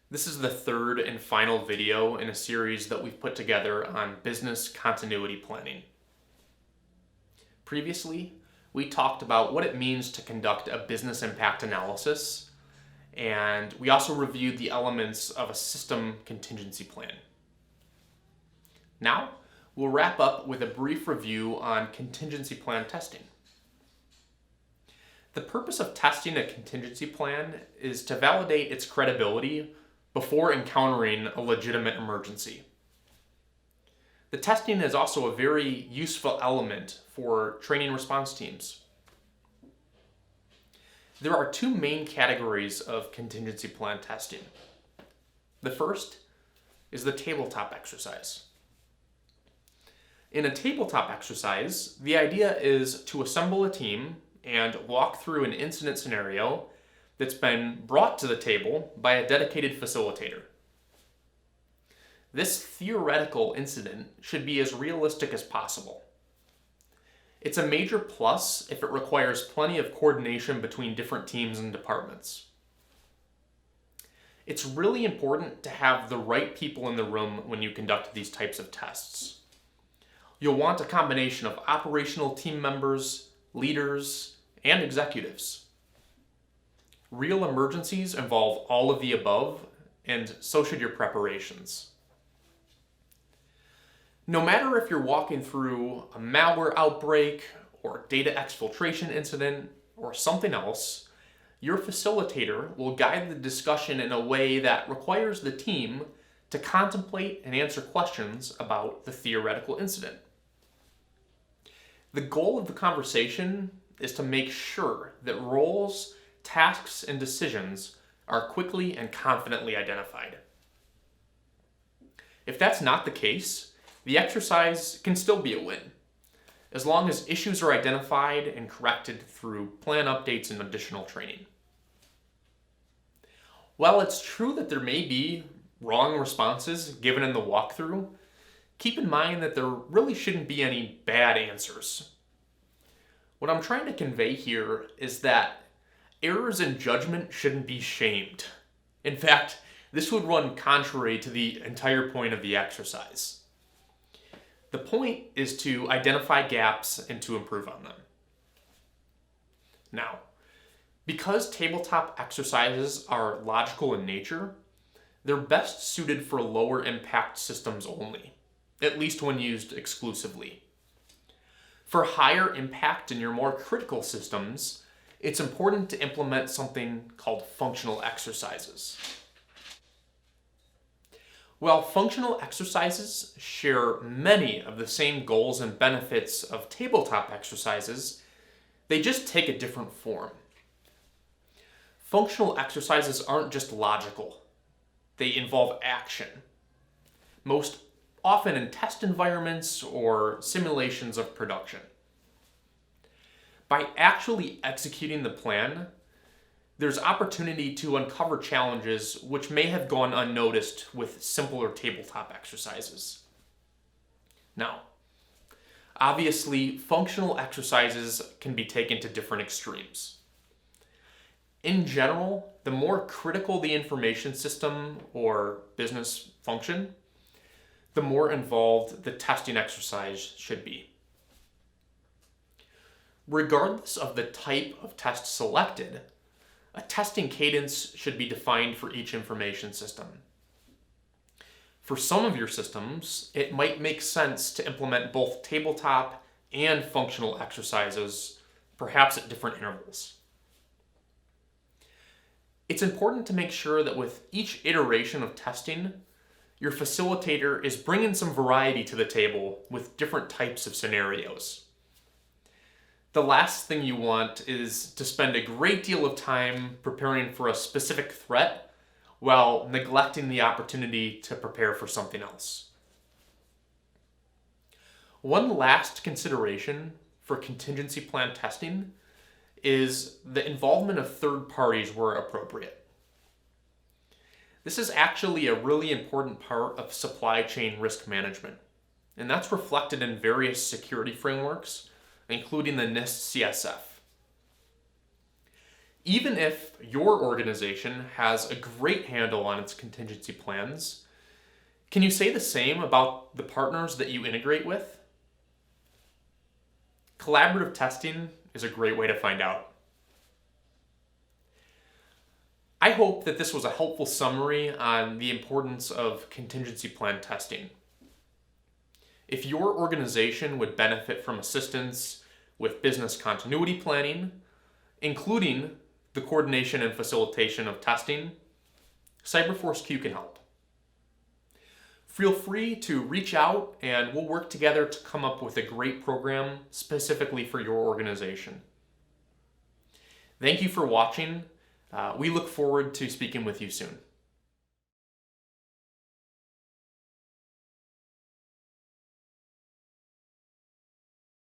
This is the third and final video in a series that we've put together on business continuity planning. Previously, we talked about what it means to conduct a business impact analysis, and we also reviewed the elements of a system contingency plan. Now, we'll wrap up with a brief review on contingency plan testing. The purpose of testing a contingency plan is to validate its credibility before encountering a legitimate emergency. The testing is also a very useful element for training response teams. There are two main categories of contingency plan testing. The first is the tabletop exercise. In a tabletop exercise, the idea is to assemble a team and walk through an incident scenario that's been brought to the table by a dedicated facilitator. This theoretical incident should be as realistic as possible. It's a major plus if it requires plenty of coordination between different teams and departments. It's really important to have the right people in the room when you conduct these types of tests. You'll want a combination of operational team members, leaders, and executives. Real emergencies involve all of the above, and so should your preparations. No matter if you're walking through a malware outbreak or data exfiltration incident or something else, your facilitator will guide the discussion in a way that requires the team to contemplate and answer questions about the theoretical incident. The goal of the conversation is to make sure that roles, tasks, and decisions are quickly and confidently identified. If that's not the case, the exercise can still be a win, as long as issues are identified and corrected through plan updates and additional training. While it's true that there may be wrong responses given in the walkthrough, keep in mind that there really shouldn't be any bad answers. What I'm trying to convey here is that errors in judgment shouldn't be shamed. In fact, this would run contrary to the entire point of the exercise. The point is to identify gaps and to improve on them. Now, because tabletop exercises are logical in nature, they're best suited for lower impact systems only, at least when used exclusively. For higher impact in your more critical systems, it's important to implement something called functional exercises. While functional exercises share many of the same goals and benefits of tabletop exercises, they just take a different form. Functional exercises aren't just logical. They involve action, most often in test environments or simulations of production. By actually executing the plan, there's opportunity to uncover challenges which may have gone unnoticed with simpler tabletop exercises. Now, obviously, functional exercises can be taken to different extremes. In general, the more critical the information system or business function, the more involved the testing exercise should be. Regardless of the type of test selected, a testing cadence should be defined for each information system. For some of your systems, it might make sense to implement both tabletop and functional exercises, perhaps at different intervals. It's important to make sure that with each iteration of testing, your facilitator is bringing some variety to the table with different types of scenarios. The last thing you want is to spend a great deal of time preparing for a specific threat while neglecting the opportunity to prepare for something else. One last consideration for contingency plan testing is the involvement of third parties where appropriate. This is actually a really important part of supply chain risk management, and that's reflected in various security frameworks, including the NIST CSF. Even if your organization has a great handle on its contingency plans, can you say the same about the partners that you integrate with? Collaborative testing is a great way to find out. I hope that this was a helpful summary on the importance of contingency plan testing. If your organization would benefit from assistance with business continuity planning, including the coordination and facilitation of testing, CyberForce Q can help. Feel free to reach out and we'll work together to come up with a great program specifically for your organization. Thank you for watching. We look forward to speaking with you soon.